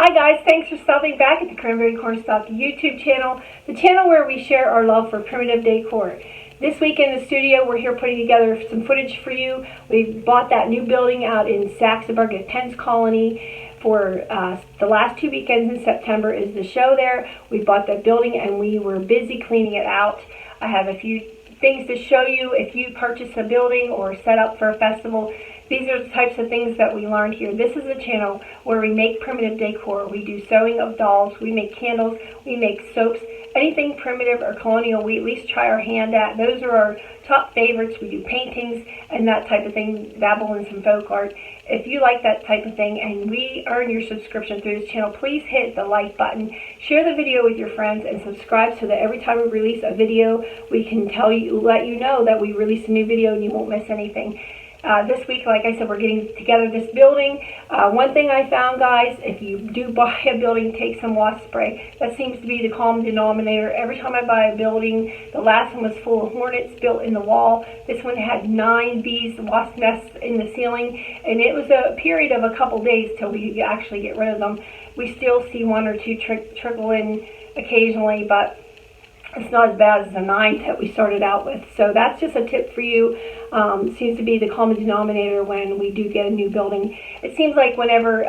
Hi guys, thanks for stopping back at the Cranberry Cornstalk YouTube channel, the channel where we share our love for primitive decor. This week in the studio, we're here putting together some footage for you. We bought that new building out in Saxonburg at Penn's Colony for the last 2 weekends in September is the show there. We bought that building and we were busy cleaning it out. I have a few things to show you if you purchase a building or set up for a festival. These are the types of things that we learned here. This is a channel where we make primitive decor. We do sewing of dolls, we make candles, we make soaps. Anything primitive or colonial, we at least try our hand at. Those are our top favorites. We do paintings and that type of thing, dabble in some folk art. If you like that type of thing and we earn your subscription through this channel, please hit the like button, share the video with your friends, and subscribe so that every time we release a video, we can let you know that we release a new video and you won't miss anything. This week, like I said, we're getting together this building. One thing I found, guys, if you do buy a building, take some wasp spray. That seems to be the common denominator. Every time I buy a building, the last one was full of hornets built in the wall. This one had 9 bees, wasp nests in the ceiling, and it was a period of a couple days till we could actually get rid of them. We still see 1 or 2 trickle in occasionally, but it's not as bad as the 9 that we started out with. So that's just a tip for you. Seems to be the common denominator when we do get a new building. It seems like whenever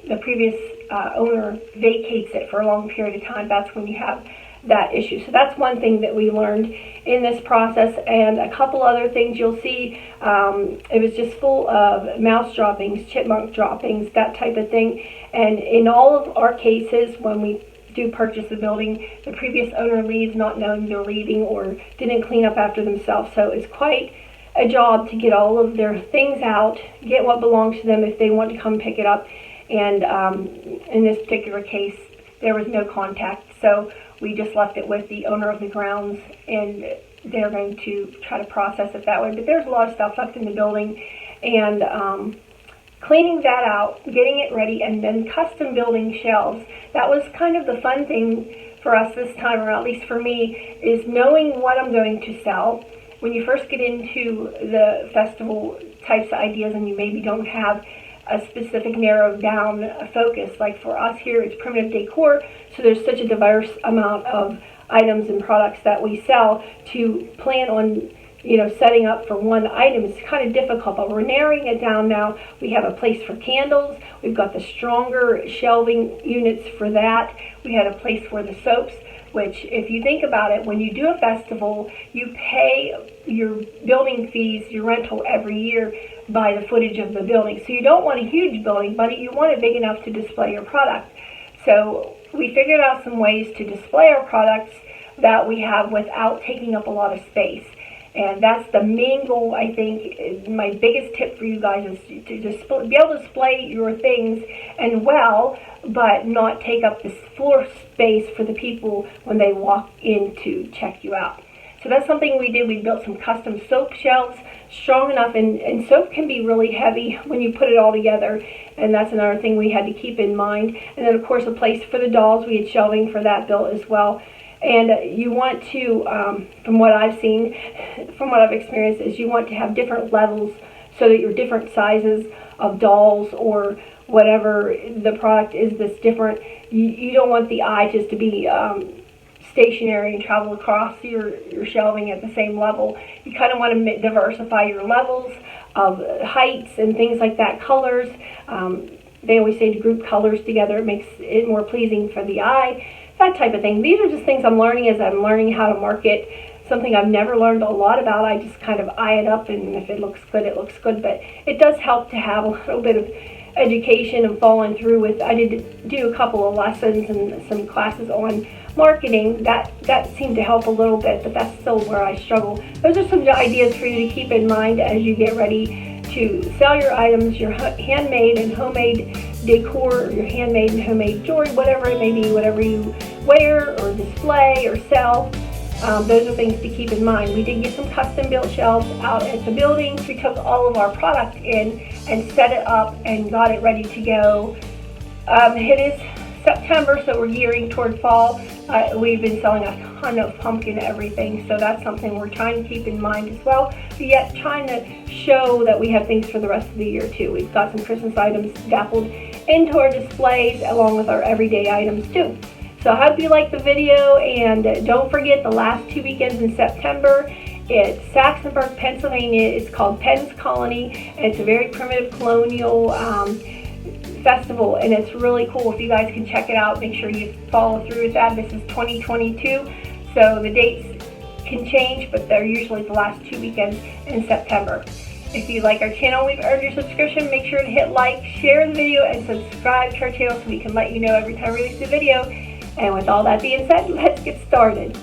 the previous owner vacates it for a long period of time, that's when you have that issue. So that's one thing that we learned in this process, and a couple other things you'll see. It was just full of mouse droppings, chipmunk droppings, that type of thing. And in all of our cases, when we do purchase the building, the previous owner leaves not knowing they're leaving or didn't clean up after themselves. So it's quite a job to get all of their things out, get what belongs to them if they want to come pick it up. And in this particular case, there was no contact, so we just left it with the owner of the grounds, and they're going to try to process it that way. But there's a lot of stuff left in the building, and cleaning that out, getting it ready, and then custom building shelves. That was kind of the fun thing for us this time, or at least for me, is knowing what I'm going to sell. When you first get into the festival types of ideas and you maybe don't have a specific narrowed down focus, like for us here it's primitive decor, so there's such a diverse amount of items and products that we sell, to plan on setting up for one item is kind of difficult, but we're narrowing it down now. We have a place for candles. We've got the stronger shelving units for that. We had a place for the soaps, which, if you think about it, when you do a festival, you pay your building fees, your rental every year by the footage of the building. So you don't want a huge building, but you want it big enough to display your product. So we figured out some ways to display our products that we have without taking up a lot of space. And that's the main goal, I think. My biggest tip for you guys is to just be able to display your things and but not take up this floor space for the people when they walk in to check you out. So that's something we did. We built some custom soap shelves, strong enough, and soap can be really heavy when you put it all together, and that's another thing we had to keep in mind. And then, of course, a place for the dolls. We had shelving for that built as well. And you want to, from what I've seen, from what I've experienced, is you want to have different levels so that your different sizes of dolls or whatever the product is that's different, you don't want the eye just to be stationary and travel across your shelving at the same level. You kind of want to diversify your levels of heights and things like that, colors. They always say to group colors together, it makes it more pleasing for the eye. That type of thing. These are just things I'm learning as I'm learning how to market. Something I've never learned a lot about. I just kind of eye it up, and if it looks good, it looks good. But it does help to have a little bit of education and following through with. I did do a couple of lessons and some classes on marketing. That seemed to help a little bit, but that's still where I struggle. Those are some ideas for you to keep in mind as you get ready to sell your items, your handmade and homemade decor, or your handmade and homemade jewelry, whatever it may be, whatever you wear or display or sell. Those are things to keep in mind. We did get some custom built shelves out at the buildings. We took all of our product in and set it up and got it ready to go. It is September, so we're gearing toward fall. We've been selling a ton of pumpkin everything, so that's something we're trying to keep in mind as well, but yet trying to show that we have things for the rest of the year too. We've got some Christmas items dappled into our displays along with our everyday items too. So I hope you liked the video, and don't forget the last 2 weekends in September. It's Saxonburg, Pennsylvania. It's called Penn's Colony, and it's a very primitive colonial festival, and it's really cool. If you guys can check it out, make sure you follow through with that. This is 2022, so the dates can change, but they're usually the last 2 weekends in September. If you like our channel, we've earned your subscription. Make sure to hit like, share the video, and subscribe to our channel so we can let you know every time we release a video. And with all that being said, let's get started.